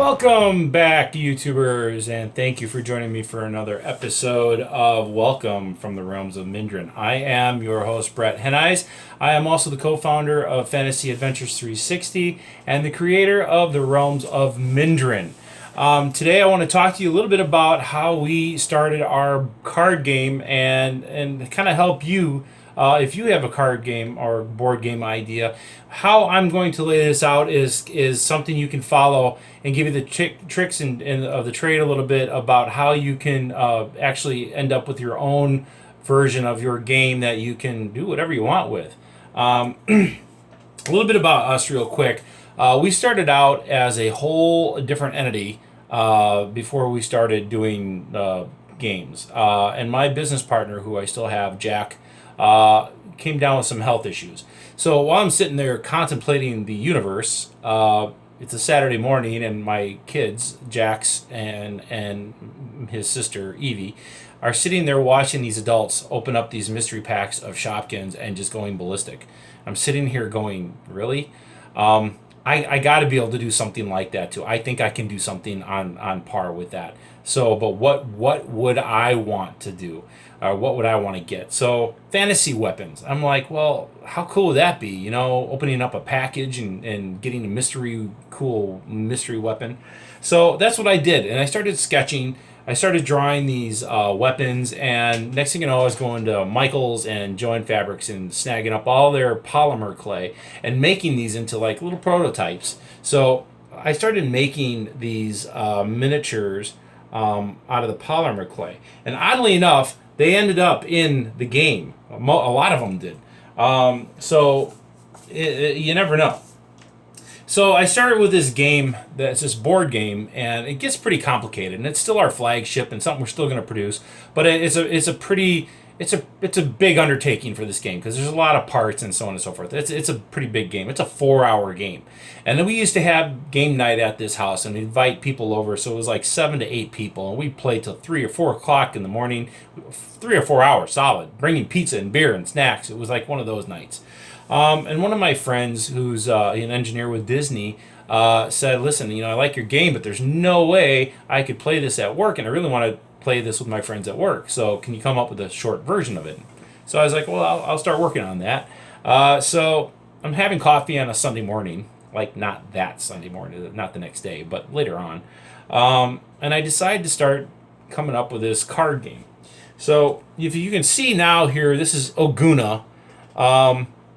Welcome back, YouTubers, and thank you for joining me for another episode of Welcome from the Realms of Mindrin. I am your host, Brett Hennies. I am also the co-founder of Fantasy Adventures 360 and the creator of the Realms of Mindrin. Today I want to talk to you a little bit about how we started our card game and kind of help you if you have a card game or board game idea. How I'm going to lay this out is something you can follow and give you the tricks of the trade a little bit about how you can actually end up with your own version of your game that you can do whatever you want with. A little bit about us real quick. We started out as a whole different entity before we started doing games. And my business partner, who I still have, Jack, came down with some health issues. So while I'm sitting there contemplating the universe, it's a Saturday morning, and my kids, Jax and his sister Evie, are sitting there watching these adults open up these mystery packs of Shopkins and just going ballistic. I'm sitting here going, really? I got to be able to do something like that too. I think I can do something on par with that. So, but what would I want to do? What would I want to get? So, fantasy weapons. I'm like, well, how cool would that be? You know, opening up a package and getting a cool mystery weapon. So that's what I did, and I started sketching. I started drawing these weapons, and next thing you know, I was going to Michael's and Joanne Fabrics and snagging up all their polymer clay and making these into like little prototypes. So I started making these miniatures out of the polymer clay, and oddly enough, they ended up in the game. A lot of them did. You never know. So I started with this game that's this board game, and it gets pretty complicated, and it's still our flagship and something we're still going to produce. But it's a big undertaking for this game because there's a lot of parts and so on and so forth. It's a pretty big game. It's a 4-hour game, and then we used to have game night at this house and invite people over. So it was like 7 to 8 people, and we'd play till 3 or 4 o'clock in the morning, 3 or 4 hours solid, bringing pizza and beer and snacks. It was like one of those nights. And one of my friends, who's an engineer with Disney, said, "Listen, I like your game, but there's no way I could play this at work, and I really want to play this with my friends at work. So can you come up with a short version of it?" So I was like, "Well, I'll start working on that." So I'm having coffee on a Sunday morning, like not that Sunday morning, not the next day, but later on, and I decided to start coming up with this card game. So if you can see now here, this is Oguna.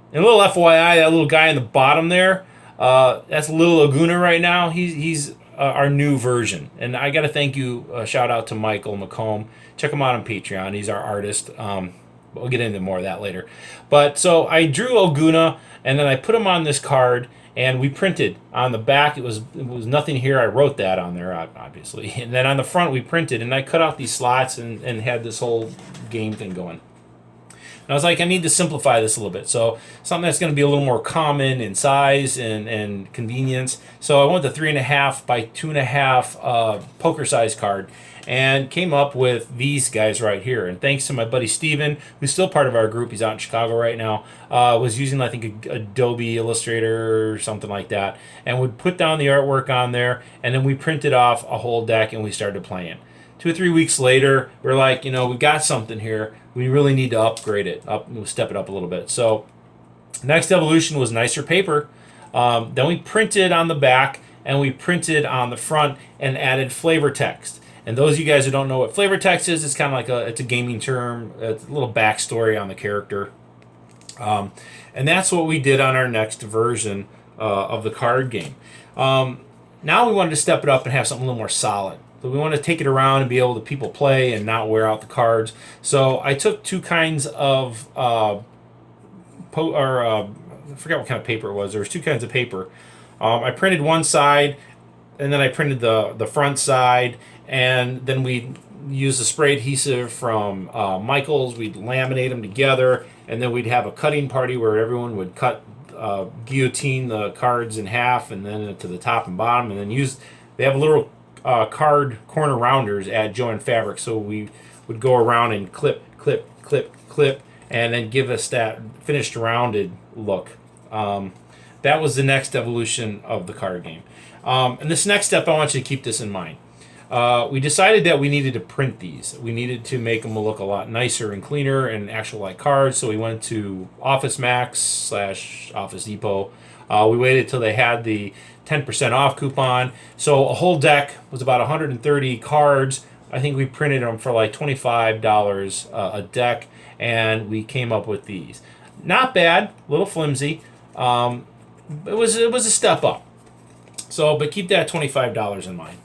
And a little FYI, that little guy in the bottom there, that's little Oguna right now. He's our new version. And I got to thank you, shout out to Michael McComb. Check him out on Patreon. He's our artist. We'll get into more of that later. But so I drew Oguna, and then I put him on this card, and we printed on the back. It was nothing here. I wrote that on there, obviously. And then on the front, we printed, and I cut out these slots and had this whole game thing going. And I was like, I need to simplify this a little bit. So something that's going to be a little more common in size and convenience. So I went to 3.5 by 2.5 poker size card and came up with these guys right here. And thanks to my buddy Steven, who's still part of our group, he's out in Chicago right now, was using, I think, Adobe Illustrator or something like that, and would put down the artwork on there, and then we printed off a whole deck and we started playing. 2 or 3 weeks later, we're like, we've got something here. We really need to upgrade it, step it up a little bit. So next evolution was nicer paper. Then we printed on the back and we printed on the front and added flavor text. And those of you guys who don't know what flavor text is, it's kind of like it's a gaming term. It's a little backstory on the character. And that's what we did on our next version of the card game. Now we wanted to step it up and have something a little more solid. So we want to take it around and be able to people play and not wear out the cards. So I took 2 kinds of, I forgot what kind of paper it was. There was 2 kinds of paper. I printed one side, and then I printed the front side, and then we used the spray adhesive from Michael's. We'd laminate them together, and then we'd have a cutting party where everyone would guillotine the cards in half, and then to the top and bottom, and then they have a little card corner rounders at Joanne Fabrics, so we would go around and clip, and then give us that finished rounded look. that was the next evolution of the card game. And this next step, I want you to keep this in mind. We decided that we needed to print these. We needed to make them look a lot nicer and cleaner and actual like cards. So we went to Office Max / Office Depot. We waited till they had the 10% off coupon. So a whole deck was about 130 cards. I think we printed them for like $25 a deck, and we came up with these. Not bad, a little flimsy. It was a step up. So, but keep that $25 in mind.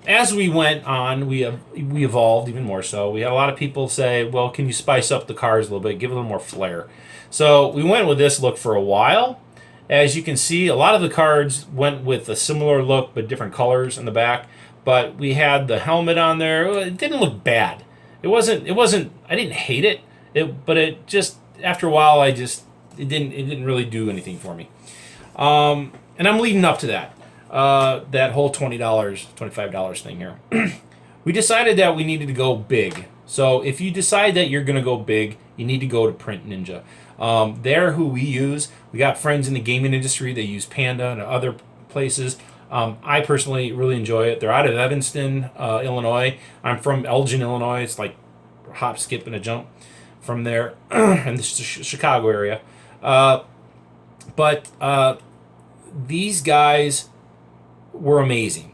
As we went on, we evolved even more so. We had a lot of people say, well, can you spice up the cards a little bit, give it a little more flair? So we went with this look for a while. As you can see, a lot of the cards went with a similar look but different colors in the back. But we had the helmet on there. It didn't look bad. It wasn't. I didn't hate it. But it just, after a while, it didn't really do anything for me. And I'm leading up to that. That whole $20, $25 thing here. We decided that we needed to go big. So if you decide that you're going to go big, you need to go to Print Ninja. They're who we use. We got friends in the gaming industry. They use Panda and other places. I personally really enjoy it. They're out of Evanston, Illinois. I'm from Elgin, Illinois. It's like a hop, skip, and a jump from there in the Chicago area. But these guys were amazing.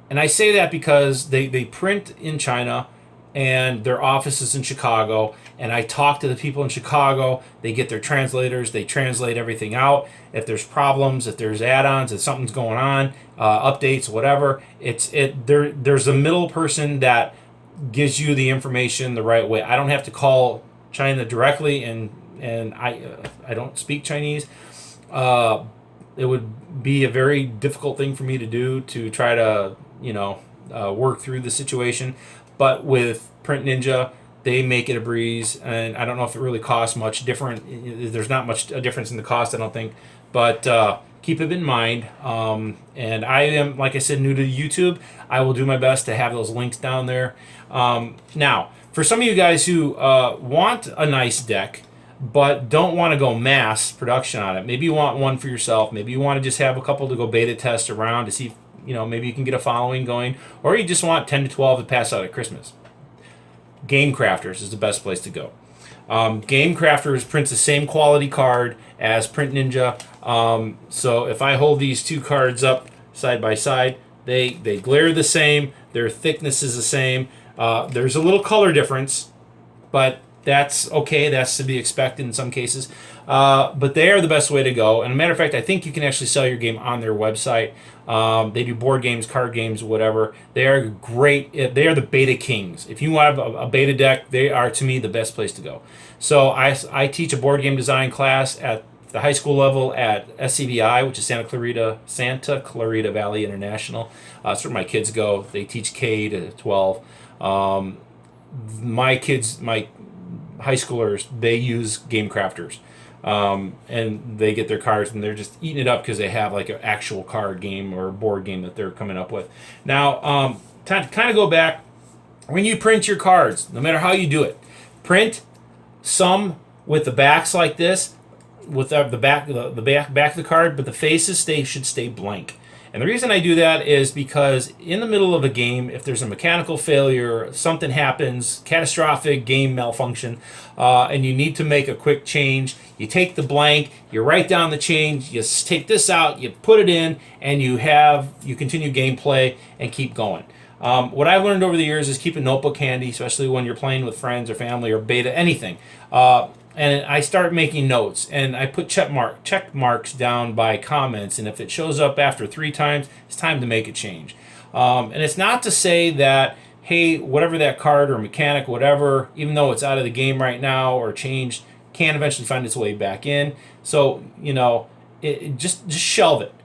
And I say that because they print in China and their office is in Chicago. And I talk to the people in Chicago. They get their translators. They translate everything out. If there's problems, if there's add-ons, if something's going on, updates, whatever, there's a middle person that gives you the information the right way. I don't have to call China directly, and I don't speak Chinese. It would be a very difficult thing for me to do to try to work through the situation. But with Print Ninja, they make it a breeze, and I don't know if it really costs much different. There's not much a difference in the cost, I don't think. But keep it in mind. And I am, like I said, new to YouTube. I will do my best to have those links down there. Now, for some of you guys who want a nice deck, but don't want to go mass production on it, maybe you want one for yourself. Maybe you want to just have a couple to go beta test around to see if, maybe you can get a following going, or you just want 10 to 12 to pass out at Christmas. Game Crafters is the best place to go. Game Crafters prints the same quality card as Print Ninja. So if I hold these two cards up side by side, they glare the same. Their thickness is the same. There's a little color difference, but that's okay. That's to be expected in some cases. But they are the best way to go. And a matter of fact, I think you can actually sell your game on their website. They do board games, card games, whatever. They are great. They are the beta kings. If you want a beta deck, they are, to me, the best place to go. So I teach a board game design class at the high school level at SCVI, which is Santa Clarita Valley International. That's where my kids go. They teach K to 12. My kids, my high schoolers, they use Game Crafters. And they get their cards and they're just eating it up because they have like an actual card game or board game that they're coming up with. Now, to kind of go back, when you print your cards, no matter how you do it, print some with the backs like this, with the back of the card, but the faces should stay blank. And the reason I do that is because in the middle of a game, if there's a mechanical failure, something happens, catastrophic game malfunction, and you need to make a quick change, you take the blank, you write down the change, you take this out, you put it in, and you continue gameplay and keep going. What I've learned over the years is keep a notebook handy, especially when you're playing with friends or family or beta, anything. And I start making notes, and I put check marks down by comments, and if it shows up after 3 times, it's time to make a change. And it's not to say that, hey, whatever that card or mechanic, whatever, even though it's out of the game right now or changed, can eventually find its way back in. So, just shelve it.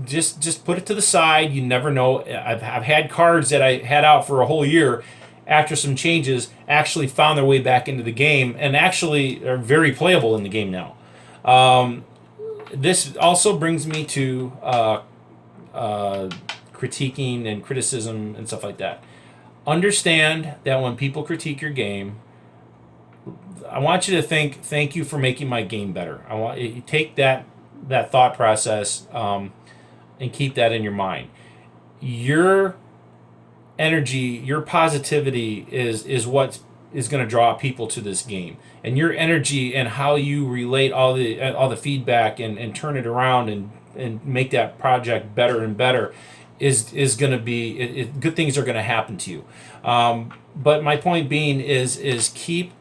Just put it to the side. You never know. I've had cards that I had out for a whole year after some changes actually found their way back into the game and actually are very playable in the game now. This also brings me to critiquing and criticism and stuff like that. Understand that when people critique your game, I want you to think, thank you for making my game better. I want you take that that thought process, and keep that in your mind. Your energy, your positivity is what is going to draw people to this game, and your energy and how you relate all the feedback and turn it around and make that project better and better is going to be good things are going to happen to you. But my point being is keep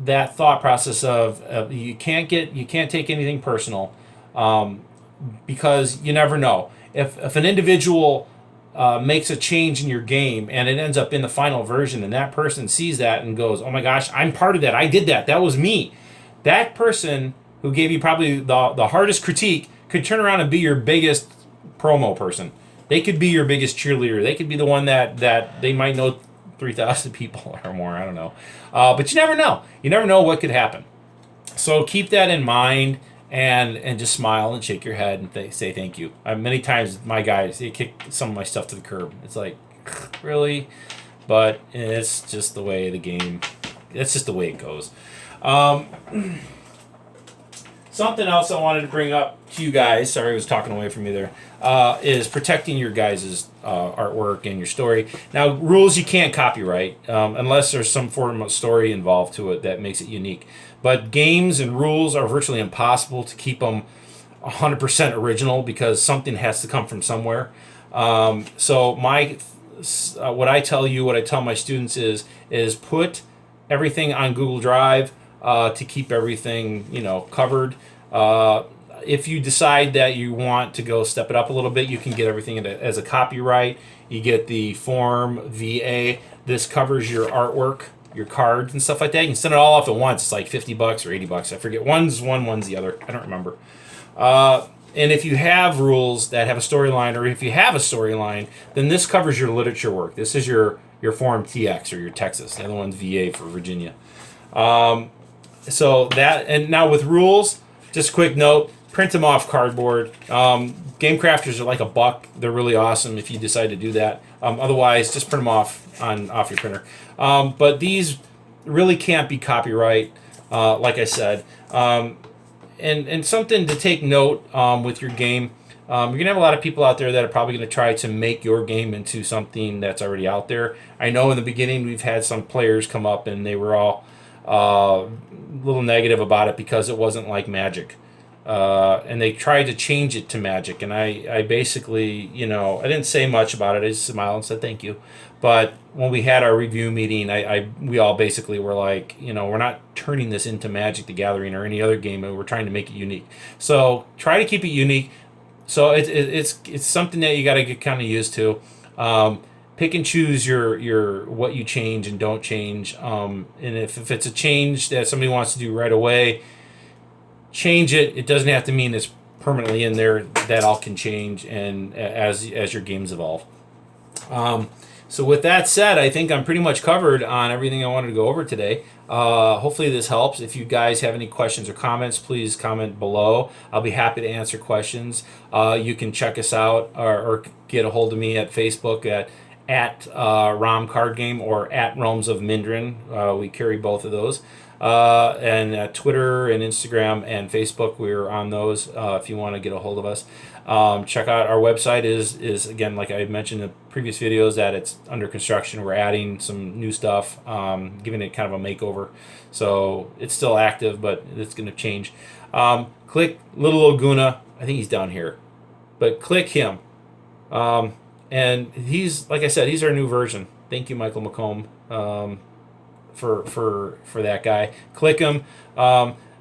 that thought process of you can't take anything personal, because you never know if an individual makes a change in your game and it ends up in the final version, and that person sees that and goes, "Oh my gosh, I'm part of that. I did that. That was me." That person who gave you probably the hardest critique could turn around and be your biggest promo person. They could be your biggest cheerleader. They could be the one that they might know 3,000 people or more. I don't know. But you never know. You never know what could happen. So keep that in mind, and just smile and shake your head and say thank you. Many times my guys, they kick some of my stuff to the curb. It's like, really? But it's just the way the game, it's just the way it goes. Something else I wanted to bring up to you guys, sorry I was talking away from you there, is protecting your guys' artwork and your story. Now, rules you can't copyright unless there's some form of story involved to it that makes it unique. But games and rules are virtually impossible to keep them 100% original, because something has to come from somewhere. So what I tell my students is put everything on Google Drive to keep everything covered. If you decide that you want to go step it up a little bit, you can get everything as a copyright. You get the form VA. This covers your artwork, your cards and stuff like that. You can send it all off at once. It's like $50 or $80. I forget. One's one, one's the other. I don't remember. And if you have rules that have a storyline, or if you have a storyline, then this covers your literature work. This is your form TX or your Texas. The other one's VA for Virginia. So that, and now with rules, just a quick note, print them off cardboard. Game crafters are like $1. They're really awesome if you decide to do that. Otherwise, just print them off your printer. But these really can't be copyright, like I said. And something to take note with your game, you're going to have a lot of people out there that are probably going to try to make your game into something that's already out there. I know in the beginning we've had some players come up and they were all a little negative about it because it wasn't like Magic. And they tried to change it to Magic, and I basically, I didn't say much about it. I just smiled and said thank you. But when we had our review meeting, we all basically were like, we're not turning this into Magic the Gathering or any other game, and we're trying to make it unique. So try to keep it unique. So it's something that you got to get kind of used to. Pick and choose your what you change and don't change. And if it's a change that somebody wants to do right away, change it. It doesn't have to mean it's permanently in there. That all can change, and as your games evolve. So with that said, I think I'm pretty much covered on everything I wanted to go over today. Hopefully this helps. If you guys have any questions or comments, please comment below. I'll be happy to answer questions. You can check us out or get a hold of me at Facebook at Rom Card Game or at Realms of Mindrin. We carry both of those. And Twitter and Instagram and Facebook, we're on those if you want to get a hold of us. Check out our website is again, like I mentioned in previous videos, that it's under construction. We're adding some new stuff, giving it kind of a makeover. So it's still active, but it's going to change. Click Little Laguna. I think he's down here, but click him. And he's, like I said, he's our new version. Thank you, Michael McComb. For that guy. Click him.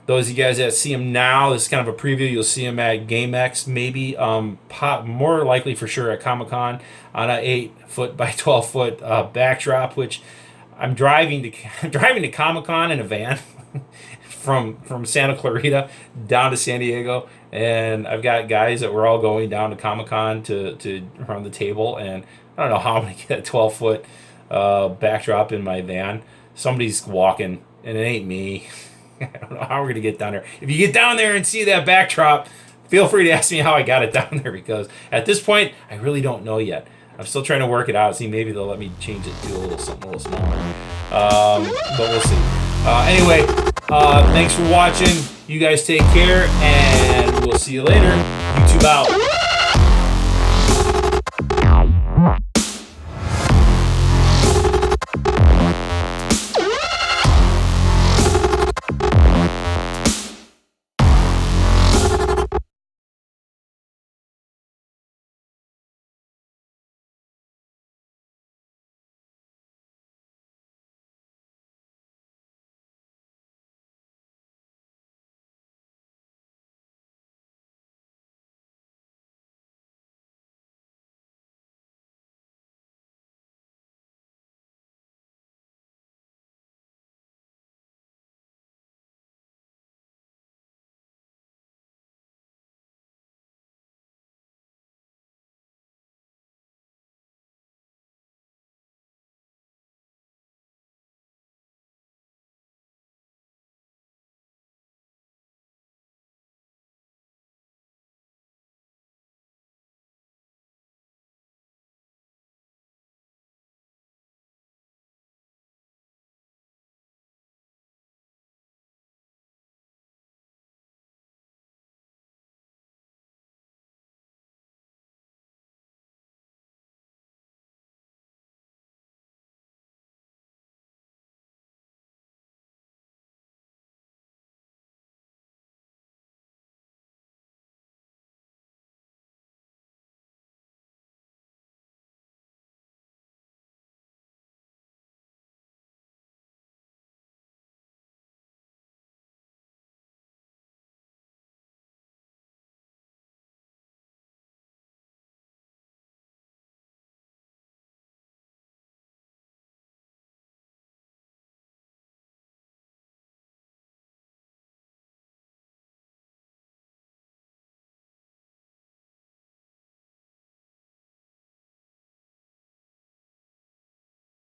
Those of you guys that see him now, this is kind of a preview. You'll see him at GameX, maybe more likely for sure at Comic-Con on a 8-foot by 12-foot backdrop, which I'm driving to Comic-Con in a van from Santa Clarita down to San Diego, and I've got guys that we're all going down to Comic-Con to run the table, and I don't know how I'm going to get a 12-foot backdrop in my van. Somebody's walking, and it ain't me. I don't know how we're going to get down there. If you get down there and see that backdrop, feel free to ask me how I got it down there, because at this point, I really don't know yet. I'm still trying to work it out. See, maybe they'll let me change it to something a little smaller. But we'll see. Anyway, thanks for watching. You guys take care, and will see you later. YouTube out.